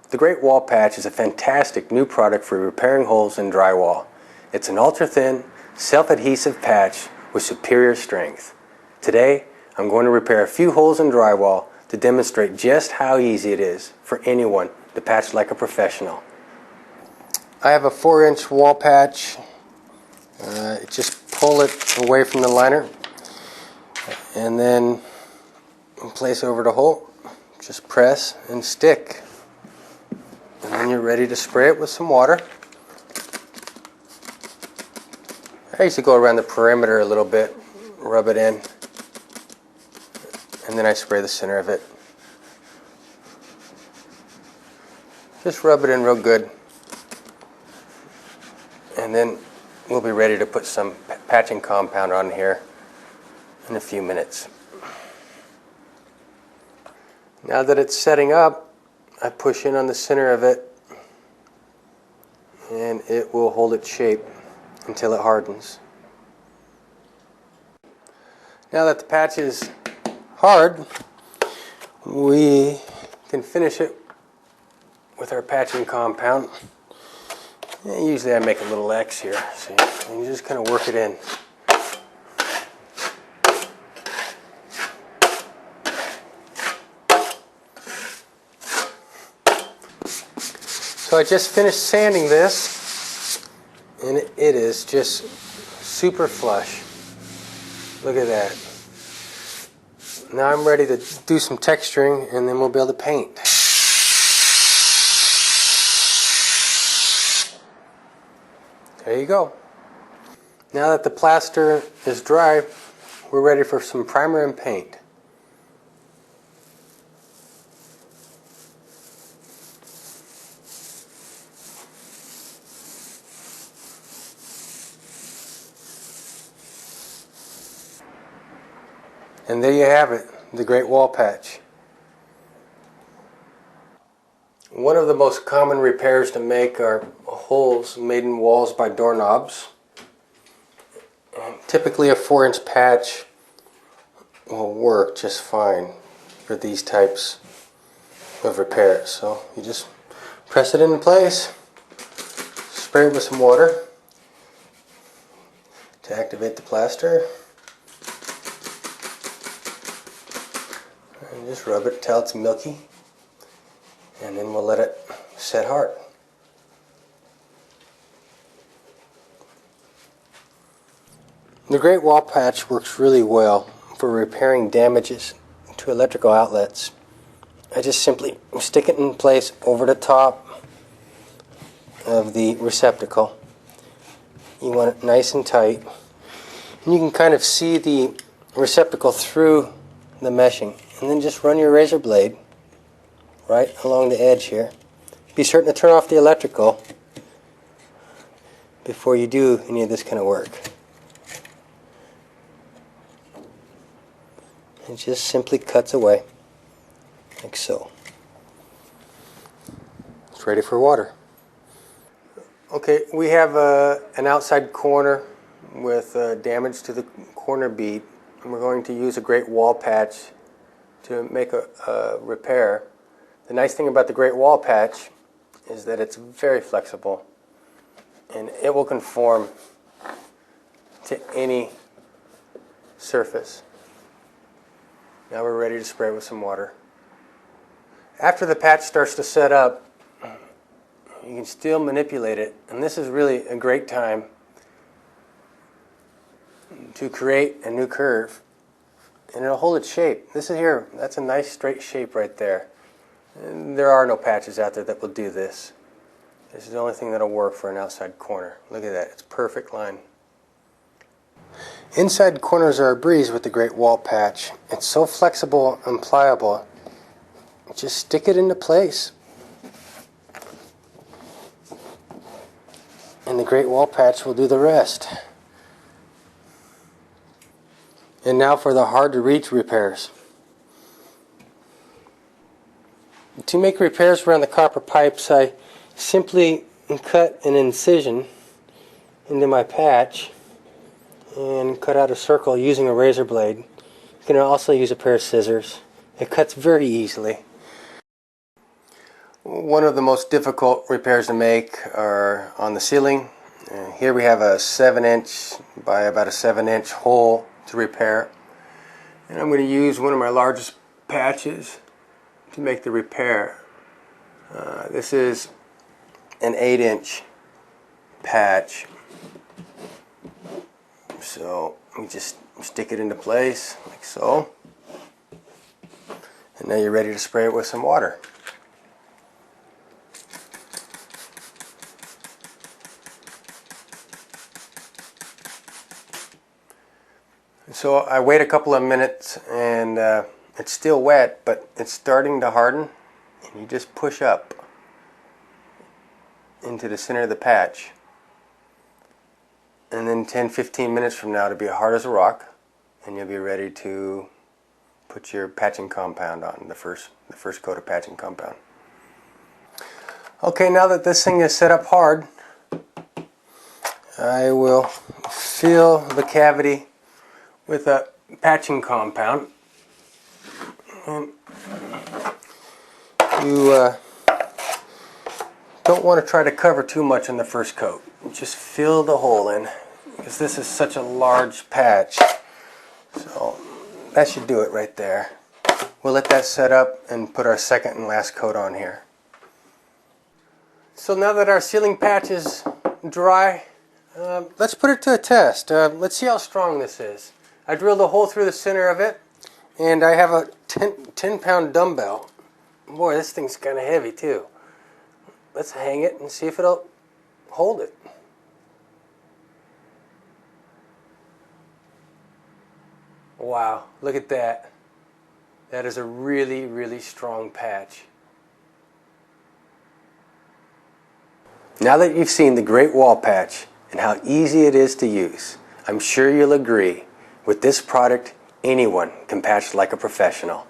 The Great Wall Patch is a fantastic new product for repairing holes in drywall. It's an ultra-thin, self-adhesive patch with superior strength. Today, I'm going to repair a few holes in drywall to demonstrate just how easy it is for anyone to patch like a professional. I have a 4-inch wall patch. Just pull it away from the liner and then place over the hole. Just press and stick. And then you're ready to spray it with some water. I used to go around the perimeter a little bit, rub it in, and then I spray the center of it. Just rub it in real good, and then we'll be ready to put some patching compound on here in a few minutes. Now that it's setting up, I push in on the center of it and it will hold its shape until it hardens. Now that the patch is hard, we can finish it with our patching compound. And usually I make a little X here, see, and you just kind of work it in. So I just finished sanding this, and it is just super flush. Look at that. Now I'm ready to do some texturing, and then we'll be able to paint. There you go. Now that the plaster is dry, we're ready for some primer and paint. And there you have it, the Great Wall Patch. One of the most common repairs to make are holes made in walls by doorknobs. Typically a 4-inch patch will work just fine for these types of repairs. So you just press it into place, spray it with some water to activate the plaster. And just rub it till it's milky, and then we'll let it set hard. The Great Wall Patch works really well for repairing damages to electrical outlets. I just simply stick it in place over the top of the receptacle. You want it nice and tight, and you can kind of see the receptacle through the meshing. And then just run your razor blade right along the edge here. Be certain to turn off the electrical before you do any of this kind of work. It just simply cuts away, like so. It's ready for water. Okay, we have an outside corner with damage to the corner bead, and we're going to use a Great Wall Patch to make a repair. The nice thing about the Great Wall Patch is that it's very flexible and it will conform to any surface. Now we're ready to spray it with some water. After the patch starts to set up, you can still manipulate it, and this is really a great time to create a new curve. And it'll hold its shape. This is here, that's a nice straight shape right there. And there are no patches out there that will do this. This is the only thing that'll work for an outside corner. Look at that, it's a perfect line. Inside corners are a breeze with the Great Wall Patch. It's so flexible and pliable. Just stick it into place. And the Great Wall Patch will do the rest. And now for the hard to reach repairs. To make repairs around the copper pipes, I simply cut an incision into my patch and cut out a circle using a razor blade. You can also use a pair of scissors. It cuts very easily. One of the most difficult repairs to make are on the ceiling. Here we have a 7-inch by about a 7-inch hole to repair. And I'm going to use one of my largest patches to make the repair. This is an 8-inch patch. So let me just stick it into place like so. And now you're ready to spray it with some water. So I wait a couple of minutes and it's still wet, but it's starting to harden, and you just push up into the center of the patch, and then 10-15 minutes from now it'll be hard as a rock, and you'll be ready to put your patching compound on, the first coat of patching compound. Okay, now that this thing is set up hard, I will fill the cavity with a patching compound. And you don't want to try to cover too much on the first coat. Just fill the hole in, because this is such a large patch. So that should do it right there. We'll let that set up and put our second and last coat on here. So now that our ceiling patch is dry, let's put it to a test. Let's see how strong this is. I drilled a hole through the center of it, and I have a 10-pound dumbbell. Boy, this thing's kind of heavy too. Let's hang it and see if it'll hold it. Wow, look at that. That is a really, really strong patch. Now that you've seen the great wall patch and how easy it is to use, I'm sure you'll agree, with this product, anyone can patch like a professional.